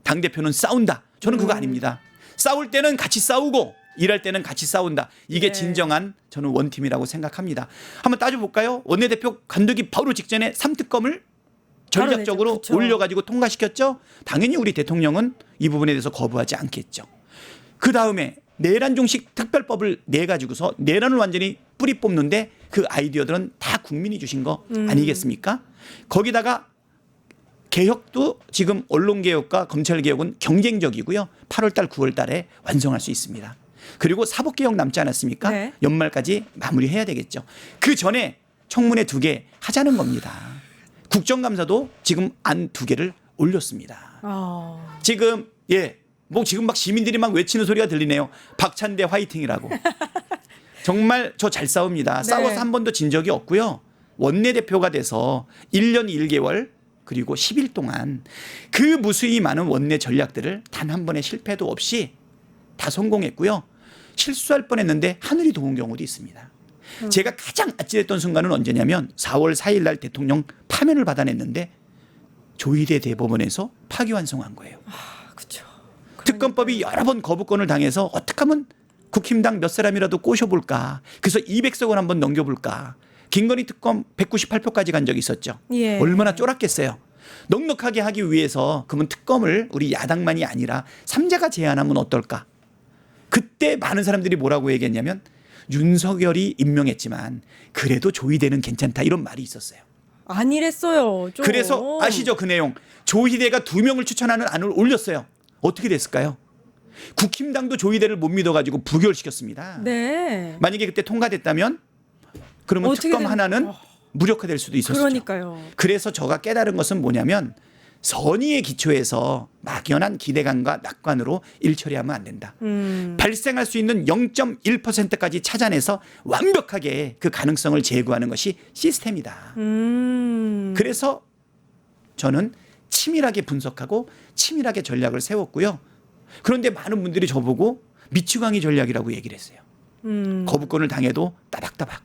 당대표는 싸운다. 저는 그거 아닙니다. 싸울 때는 같이 싸우고 일할 때는 같이 싸운다. 이게 네. 진정한 저는 원팀이라고 생각합니다. 한번 따져볼까요? 원내대표 관두기 바로 직전에 3특검을 전략적으로 그렇죠. 올려가지고 통과시켰죠. 당연히 우리 대통령은 이 부분에 대해서 거부하지 않겠죠. 그 다음에 내란 종식 특별법을 내가지고서 내란을 완전히 뿌리 뽑는데 그 아이디어들은 다 국민이 주신 거 아니겠습니까? 거기다가 개혁도 지금 언론개혁과 검찰개혁은 경쟁적이고요. 8월달 9월달에 완성할 수 있습니다. 그리고 사법개혁 남지 않았습니까? 네. 연말까지 마무리해야 되겠죠. 그 전에 청문회 2개 하자는 겁니다. 국정감사도 지금 안 2개를 올렸습니다. 지금 뭐 지금 막 시민들이 막 외치는 소리가 들리네요. 박찬대 화이팅이라고. 정말 저 잘 싸웁니다. 네. 싸워서 한 번도 진 적이 없고요. 원내대표가 돼서 1년 1개월 그리고 10일 동안 그 무수히 많은 원내 전략들을 단 한 번의 실패도 없이 다 성공했고요. 실수할 뻔했는데 하늘이 도운 경우도 있습니다. 제가 가장 아찔했던 순간은 언제냐면 4월 4일 날 대통령 파면을 받아냈는데 조희대 대법원에서 파기환송한 거예요. 그렇죠. 특검법이 여러 번 거부권을 당해서 어떻게 하면 국힘당 몇 사람이라도 꼬셔볼까. 그래서 200석 원 한번 넘겨볼까. 김건희 특검 198표까지 간 적이 있었죠. 예. 얼마나 쫄았겠어요. 넉넉하게 하기 위해서 그러면 특검을 우리 야당만이 아니라 3자가 제안하면 어떨까. 그때 많은 사람들이 뭐라고 얘기했냐면 윤석열이 임명했지만 그래도 조희대는 괜찮다 이런 말이 있었어요. 아니랬어요. 좀. 그래서 아시죠 그 내용. 조희대가 2명을 추천하는 안을 올렸어요. 어떻게 됐을까요? 국힘당도 조희대를 못 믿어가지고 부결시켰습니다. 네. 만약에 그때 통과됐다면 그러면 특검 하나는 무력화될 수도 있었죠. 그러니까요. 그래서 제가 깨달은 것은 뭐냐면 선의의 기초에서 막연한 기대감과 낙관으로 일 처리하면 안 된다. 발생할 수 있는 0.1%까지 찾아내서 완벽하게 그 가능성을 제거하는 것이 시스템이다. 그래서 저는 치밀하게 분석하고 치밀하게 전략을 세웠고요. 그런데 많은 분들이 저보고 미추광이 전략이라고 얘기를 했어요. 거부권을 당해도 따박따박.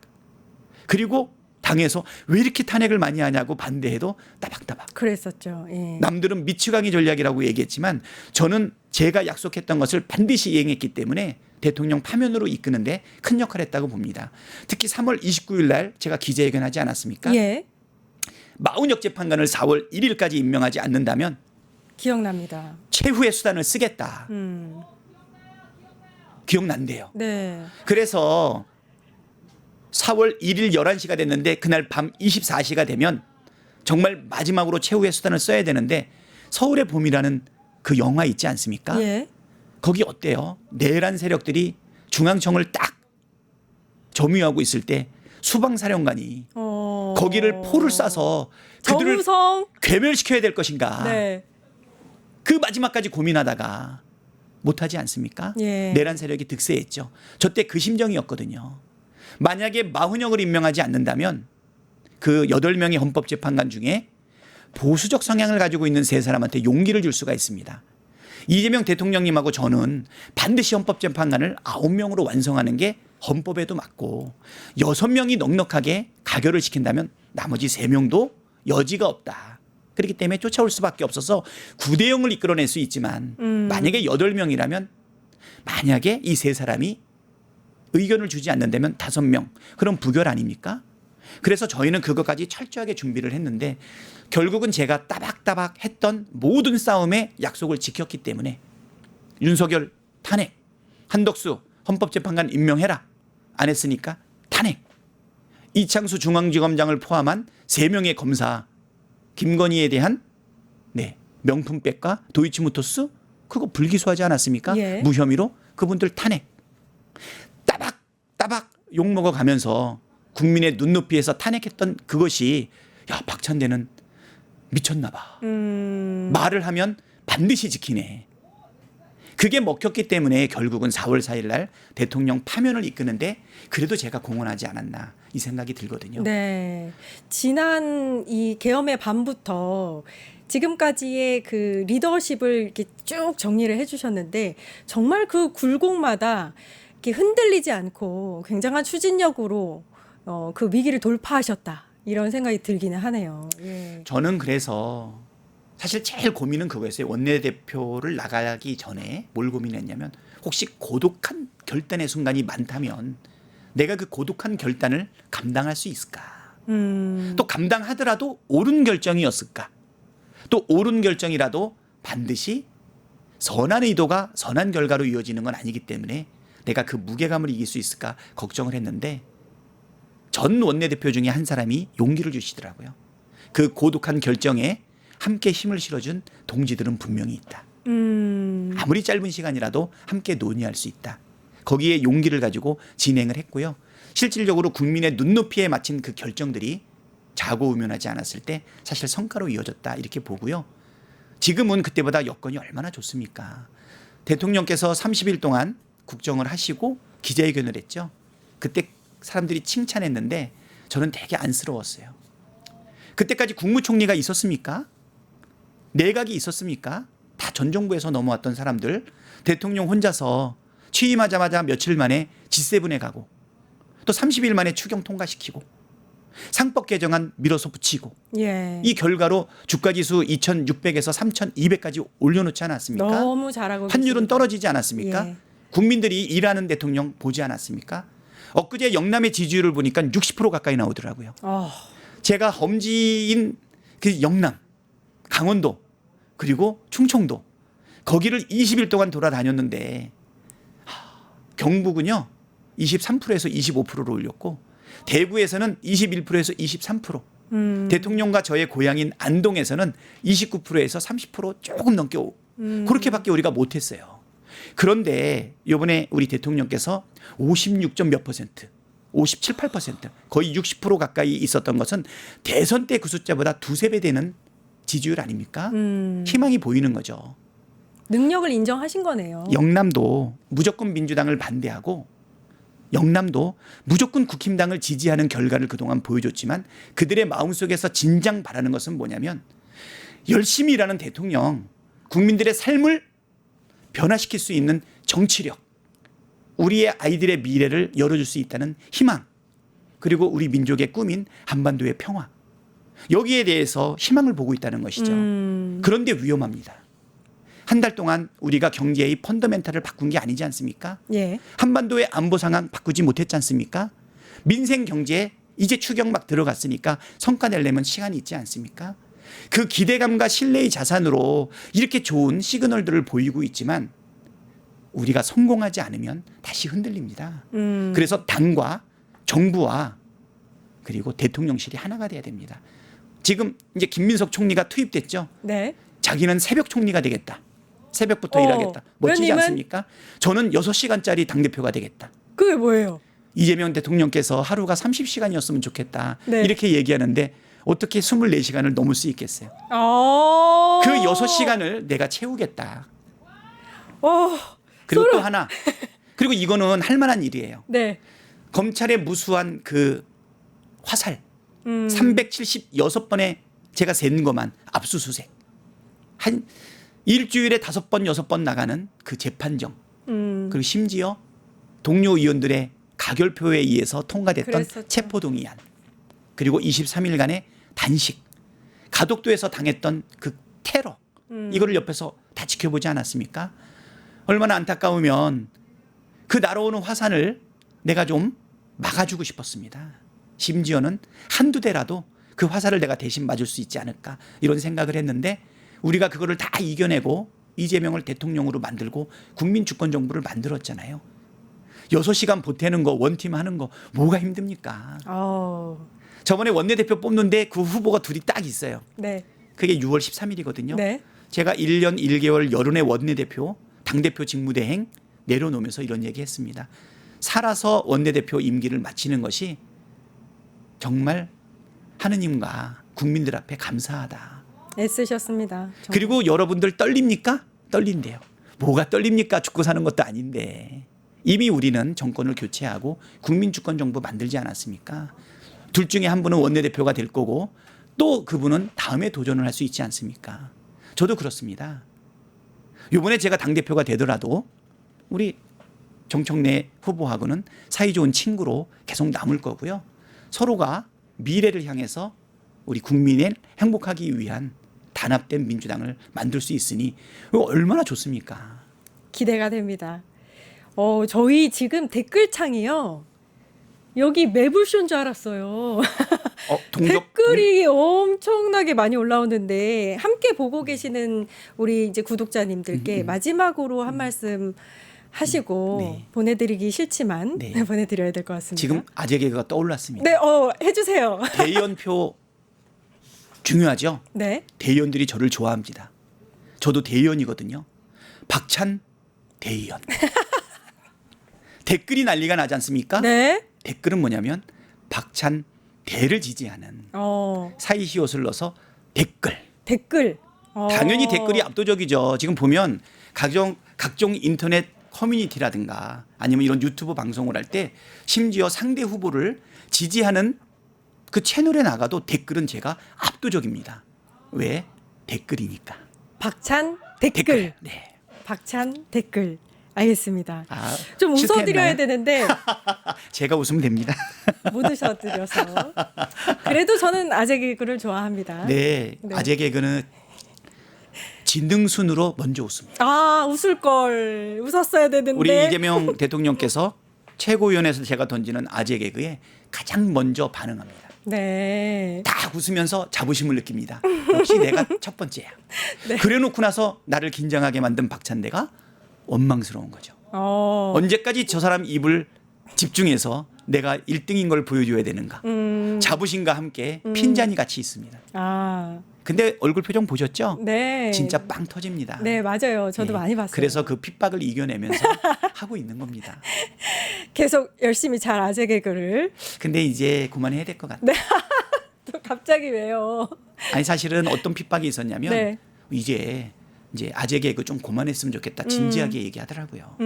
그리고 당에서 왜 이렇게 탄핵을 많이 하냐고 반대해도 따박따박. 그랬었죠. 예. 남들은 미추광이 전략이라고 얘기했지만 저는 제가 약속했던 것을 반드시 이행했기 때문에 대통령 파면으로 이끄는데 큰 역할을 했다고 봅니다. 특히 3월 29일 날 제가 기자회견하지 않았습니까? 예. 마운혁 재판관을 4월 1일까지 임명하지 않는다면 기억납니다. 최후의 수단을 쓰겠다. 기억난대요. 네. 그래서 4월 1일 11시가 됐는데 그날 밤 24시가 되면 정말 마지막으로 최후의 수단을 써야 되는데 서울의 봄이라는 그 영화 있지 않습니까? 예. 거기 어때요? 내란 세력들이 중앙청을 딱 점유하고 있을 때 수방사령관이 거기를 포를 쏴서 그들을 정우성. 괴멸시켜야 될 것인가. 네. 그 마지막까지 고민하다가 못하지 않습니까? 예. 내란 세력이 득세했죠. 저 때 그 심정이었거든요. 만약에 마훈영을 임명하지 않는다면 그 8명의 헌법재판관 중에 보수적 성향을 가지고 있는 3사람한테 용기를 줄 수가 있습니다. 이재명 대통령님하고 저는 반드시 헌법재판관을 9명으로 완성하는 게 헌법에도 맞고 6명이 넉넉하게 가결을 시킨다면 나머지 3명도 여지가 없다. 그렇기 때문에 쫓아올 수밖에 없어서 9대 0을 이끌어낼 수 있지만 만약에 8명이라면 만약에 이 3사람이 의견을 주지 않는다면 5명. 그럼 부결 아닙니까? 그래서 저희는 그것까지 철저하게 준비를 했는데 결국은 제가 따박따박 했던 모든 싸움의 약속을 지켰기 때문에 윤석열 탄핵, 한덕수 헌법재판관 임명해라. 안 했으니까 탄핵. 이창수 중앙지검장을 포함한 3명의 검사 김건희에 대한 명품백과 도이치모터스 그거 불기소하지 않았습니까? 예. 무혐의로 그분들 탄핵. 따박 욕먹어가면서 국민의 눈높이에서 탄핵했던 그것이 야 박찬대는 미쳤나 봐. 말을 하면 반드시 지키네. 그게 먹혔기 때문에 결국은 4월 4일 날 대통령 파면을 이끄는데 그래도 제가 공헌하지 않았나 이 생각이 들거든요. 네. 지난 이 계엄의 밤부터 지금까지의 그 리더십을 이렇게 쭉 정리를 해주셨는데 정말 그 굴곡마다 이렇게 흔들리지 않고 굉장한 추진력으로 그 위기를 돌파하셨다. 이런 생각이 들기는 하네요. 예. 저는 그래서 사실 제일 고민은 그거였어요. 원내대표를 나가기 전에 뭘 고민했냐면 혹시 고독한 결단의 순간이 많다면 내가 그 고독한 결단을 감당할 수 있을까? 또 감당하더라도 옳은 결정이었을까? 또 옳은 결정이라도 반드시 선한 의도가 선한 결과로 이어지는 건 아니기 때문에 내가 그 무게감을 이길 수 있을까 걱정을 했는데 전 원내대표 중에 한 사람이 용기를 주시더라고요. 그 고독한 결정에 함께 힘을 실어준 동지들은 분명히 있다. 아무리 짧은 시간이라도 함께 논의할 수 있다. 거기에 용기를 가지고 진행을 했고요. 실질적으로 국민의 눈높이에 맞춘 그 결정들이 좌고우면하지 않았을 때 사실 성과로 이어졌다 이렇게 보고요. 지금은 그때보다 여건이 얼마나 좋습니까? 대통령께서 30일 동안 국정을 하시고 기자회견을 했죠. 그때 사람들이 칭찬했는데 저는 되게 안쓰러웠어요. 그때까지 국무총리가 있었습니까? 내각이 있었습니까? 다 전 정부에서 넘어왔던 사람들 대통령 혼자서 취임하자마자 며칠 만에 G7에 가고 또 30일 만에 추경 통과시키고 상법 개정안 밀어서 붙이고 예. 이 결과로 주가지수 2,600에서 3,200까지 올려놓지 않았습니까? 너무 잘하고 환율은 계십니다. 떨어지지 않았습니까? 예. 국민들이 일하는 대통령 보지 않았습니까? 엊그제 영남의 지지율을 보니까 60% 가까이 나오더라고요. 제가 험지인 그 영남, 강원도 그리고 충청도 거기를 20일 동안 돌아다녔는데 경북은요 23%에서 25%로 올렸고 대구에서는 21%에서 23%, 대통령과 저의 고향인 안동에서는 29%에서 30% 조금 넘게 그렇게밖에 우리가 못했어요. 그런데 이번에 우리 대통령께서 56점 몇 퍼센트, 57, 8% 거의 60% 가까이 있었던 것은 대선 때 그 숫자보다 두세 배 되는 지지율 아닙니까? 희망이 보이는 거죠. 능력을 인정하신 거네요. 영남도 무조건 민주당을 반대하고 영남도 무조건 국힘당을 지지하는 결과를 그동안 보여줬지만 그들의 마음속에서 진작 바라는 것은 뭐냐면 열심히 일하는 대통령, 국민들의 삶을 변화시킬 수 있는 정치력, 우리의 아이들의 미래를 열어줄 수 있다는 희망, 그리고 우리 민족의 꿈인 한반도의 평화, 여기에 대해서 희망을 보고 있다는 것이죠. 그런데 위험합니다. 한 달 동안 우리가 경제의 펀더멘탈을 바꾼 게 아니지 않습니까? 예. 한반도의 안보 상황 바꾸지 못했지 않습니까? 민생 경제에 이제 추경 막 들어갔으니까 성과 내려면 시간이 있지 않습니까? 그 기대감과 신뢰의 자산으로 이렇게 좋은 시그널들을 보이고 있지만 우리가 성공하지 않으면 다시 흔들립니다. 그래서 당과 정부와 그리고 대통령실이 하나가 돼야 됩니다. 지금 이제 김민석 총리가 투입됐죠. 네. 자기는 새벽 총리가 되겠다. 새벽부터 일하겠다. 멋지지 의원님은? 않습니까? 저는 6시간짜리 당대표가 되겠다. 그게 뭐예요? 이재명 대통령께서 하루가 30시간이었으면 좋겠다. 네. 이렇게 얘기하는데 어떻게 24시간을 넘을 수 있겠어요? 아. 그 6시간을 내가 채우겠다. 그리고 소름. 또 하나. 그리고 이거는 할 만한 일이에요. 네. 검찰의 무수한 그 화살 376번에 제가 센 것만 압수수색. 일주일에 5번, 6번 나가는 그 재판정. 그리고 심지어 동료 의원들의 가결표에 의해서 통과됐던 그랬었죠. 체포동의안. 그리고 23일간의 단식. 가덕도에서 당했던 그 테러. 이거를 옆에서 다 지켜보지 않았습니까? 얼마나 안타까우면 그 날아오는 화산을 내가 좀 막아주고 싶었습니다. 심지어는 한두 대라도 그 화살을 내가 대신 맞을 수 있지 않을까 이런 생각을 했는데 우리가 그거를 다 이겨내고 이재명을 대통령으로 만들고 국민주권정부를 만들었잖아요. 6시간 보태는 거 원팀 하는 거 뭐가 힘듭니까? 저번에 원내대표 뽑는데 그 후보가 둘이 딱 있어요. 네. 그게 6월 13일이거든요. 네. 제가 1년 1개월 여론의 원내대표 당대표 직무대행 내려놓으면서 이런 얘기했습니다. 살아서 원내대표 임기를 마치는 것이 정말 하느님과 국민들 앞에 감사하다. 애쓰셨습니다. 정말. 그리고 여러분들 떨립니까? 떨린대요. 뭐가 떨립니까? 죽고 사는 것도 아닌데. 이미 우리는 정권을 교체하고 국민주권정부 만들지 않았습니까? 둘 중에 한 분은 원내대표가 될 거고 또 그분은 다음에 도전을 할 수 있지 않습니까? 저도 그렇습니다. 이번에 제가 당대표가 되더라도 우리 정청래 후보하고는 사이좋은 친구로 계속 남을 거고요. 서로가 미래를 향해서 우리 국민을 행복하기 위한 단합된 민주당을 만들 수 있으니 얼마나 좋습니까? 기대가 됩니다. 저희 지금 댓글창이요. 여기 매불쇼인 줄 알았어요. 댓글이 엄청나게 많이 올라오는데 함께 보고 계시는 우리 이제 구독자님들께 마지막으로 한 말씀 하시고 네. 보내드리기 싫지만 네. 보내드려야 될 것 같습니다. 지금 아재 개그가 떠올랐습니다. 네, 해주세요. 대의원표 중요하죠? 네. 대의원들이 저를 좋아합니다. 저도 대의원이거든요. 박찬 대의원. 댓글이 난리가 나지 않습니까? 네. 댓글은 뭐냐면 박찬 대를 지지하는 사이시옷을 넣어서 댓글. 당연히 댓글이 압도적이죠. 지금 보면 각종 인터넷 커뮤니티라든가 아니면 이런 유튜브 방송을 할 때 심지어 상대 후보를 지지하는 그 채널에 나가도 댓글은 제가 압도적입니다. 왜? 댓글이니까. 박찬 댓글. 네. 박찬 댓글. 알겠습니다. 좀 실패했나요? 웃어드려야 되는데 제가 웃으면 됩니다. 못 웃어드려서. 그래도 저는 아재 개그를 좋아합니다. 네. 아재 개그는 진등순으로 먼저 웃습니다. 웃을 걸. 웃었어야 되는데. 우리 이재명 대통령께서 최고위원회에서 제가 던지는 아재 개그에 가장 먼저 반응합니다. 네. 딱 웃으면서 자부심을 느낍니다. 역시 내가 첫 번째야. 네. 그래놓고 나서 나를 긴장하게 만든 박찬대가 원망스러운 거죠. 언제까지 저 사람 입을 집중해서 내가 1등인 걸 보여줘야 되는가. 자부심과 함께 핀잔이 같이 있습니다. 근데 얼굴 표정 보셨죠? 네. 진짜 빵 터집니다. 네, 맞아요. 저도 많이 봤어요. 그래서 그 핍박을 이겨내면서 하고 있는 겁니다. 계속 열심히 잘 아재 개그를. 근데 이제 그만해야 될 것 같아요. 네. 또 갑자기 왜요? 아니 사실은 어떤 핍박이 있었냐면 네. 이제 아재 개그 좀 그만했으면 좋겠다. 진지하게 얘기하더라고요.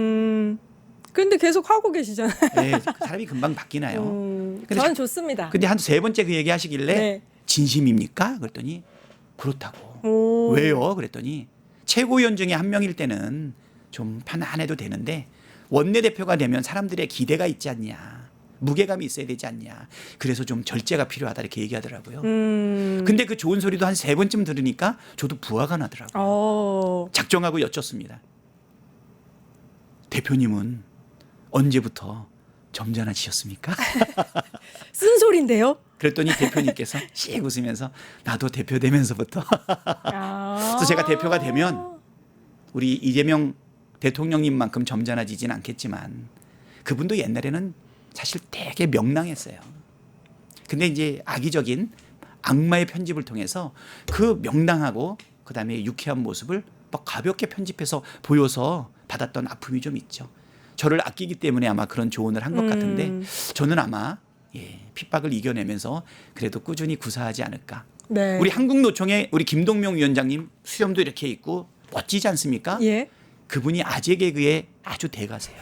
근데 계속 하고 계시잖아요. 네, 사람이 금방 바뀌나요? 근데 저는 좋습니다. 근데 한 3번째 그 얘기 하시길래 네. 진심입니까? 그랬더니 그렇다고. 왜요? 그랬더니 최고위원 중에 한 명일 때는 좀 편안해도 되는데 원내대표가 되면 사람들의 기대가 있지 않냐. 무게감이 있어야 되지 않냐. 그래서 좀 절제가 필요하다 이렇게 얘기하더라고요. 근데 그 좋은 소리도 한 3번쯤 들으니까 저도 부하가 나더라고요. 작정하고 여쭙습니다. 대표님은 언제부터 점잖아지셨습니까? 쓴소리인데요? 그랬더니 대표님께서 씩 웃으면서 나도 대표 되면서부터. 그래서 제가 대표가 되면 우리 이재명 대통령님만큼 점잖아지진 않겠지만 그분도 옛날에는 사실 되게 명랑했어요. 근데 이제 악의적인 악마의 편집을 통해서 그 명랑하고 그다음에 유쾌한 모습을 막 가볍게 편집해서 보여서 받았던 아픔이 좀 있죠. 저를 아끼기 때문에 아마 그런 조언을 한 것 같은데 저는 아마 핍박을 이겨내면서 그래도 꾸준히 구사하지 않을까. 네. 우리 한국노총의 우리 김동명 위원장님 수염도 이렇게 있고 멋지지 않습니까? 예. 그분이 아재 개그의 아주 대가세요.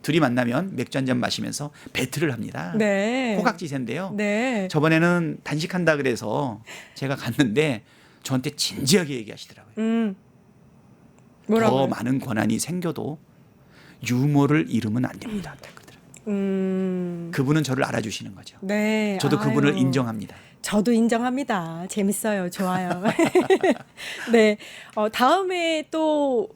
둘이 만나면 맥주 한잔 마시면서 배틀을 합니다. 네. 호각지세인데요. 네. 저번에는 단식한다 그래서 제가 갔는데 저한테 진지하게 얘기하시더라고요. 뭐라고요? 더 많은 권한이 생겨도 유머를 잃으면 안 됩니다. 딱 그러더라고요. 그분은 저를 알아주시는 거죠. 네. 저도 그분을 아유. 인정합니다. 저도 인정합니다. 재밌어요. 좋아요. 네. 다음에 또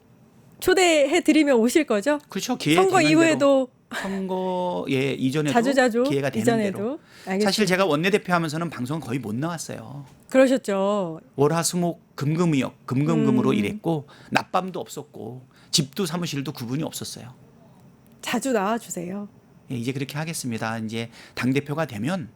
초대해 드리면 오실 거죠? 그렇죠. 기회 선거 되는 이후에도 대로, 선거 이전에도 자주자주 기회가 되는 이전에도. 대로. 알겠습니다. 사실 제가 원내대표 하면서는 방송 거의 못 나왔어요. 그러셨죠. 월화수목 금금이역 금금금으로 일했고 낮밤도 없었고 집도 사무실도 구분이 없었어요. 자주 나와 주세요. 예, 이제 그렇게 하겠습니다. 이제 당 대표가 되면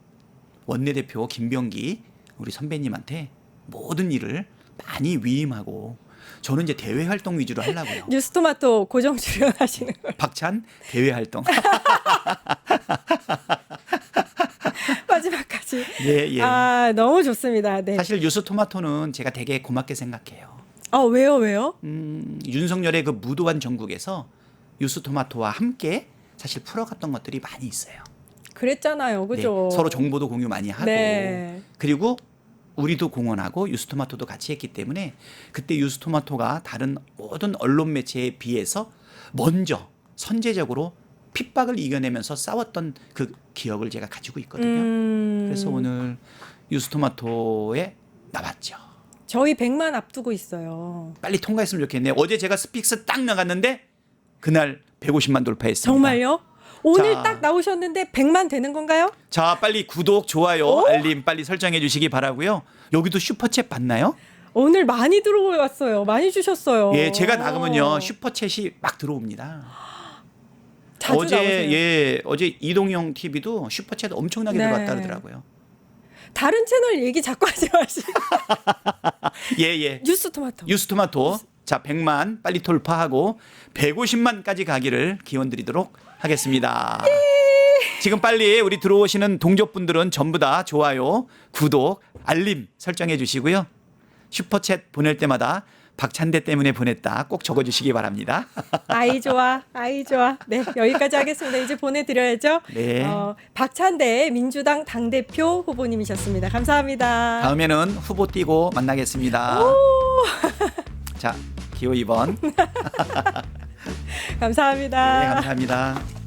원내대표 김병기 우리 선배님한테 모든 일을 많이 위임하고 저는 이제 대외 활동 위주로 하려고요. 뉴스토마토 고정 출연하시는 걸. 박찬 대외 활동. 마지막까지. 예, 예. 아, 너무 좋습니다. 네. 사실 뉴스토마토는 제가 되게 고맙게 생각해요. 왜요? 윤석열의 그 무도한 전국에서 뉴스토마토와 함께 사실 풀어갔던 것들이 많이 있어요. 그랬잖아요. 그죠? 네, 서로 정보도 공유 많이 하고 네. 그리고 우리도 공헌하고 유스토마토도 같이 했기 때문에 그때 유스토마토가 다른 모든 언론 매체에 비해서 먼저 선제적으로 핍박을 이겨내면서 싸웠던 그 기억을 제가 가지고 있거든요. 그래서 오늘 유스토마토에 나왔죠. 저희 100만 앞두고 있어요. 빨리 통과했으면 좋겠네요. 어제 제가 스픽스 딱 나갔는데 그날 150만 돌파했습니다. 정말요? 오늘 자. 딱 나오셨는데 100만 되는 건가요? 자, 빨리 구독, 좋아요, 알림 빨리 설정해 주시기 바라고요. 여기도 슈퍼챗 받나요? 오늘 많이 들어왔어요. 많이 주셨어요. 예, 제가 나가면요 슈퍼챗이 막 들어옵니다. 자주 어제 나오세요. 어제 이동영 TV도 슈퍼챗 엄청나게 네. 들어왔다 그러더라고요. 다른 채널 얘기 자꾸 하지 마시고. 예. 뉴스토마토. 뉴스토마토 자 100만 빨리 돌파하고 150만까지 가기를 기원드리도록 하겠습니다. 지금 빨리 우리 들어오시는 동족분들은 전부 다 좋아요, 구독, 알림 설정해 주시고요. 슈퍼챗 보낼 때마다 박찬대 때문에 보냈다 꼭 적어주시기 바랍니다. 아이 좋아. 네, 여기까지 하겠습니다. 이제 보내드려야죠. 네. 박찬대 민주당 당대표 후보님이셨습니다. 감사합니다. 다음에는 후보 띄고 만나겠습니다. 자, 기호 2번. 감사합니다. 네, 감사합니다.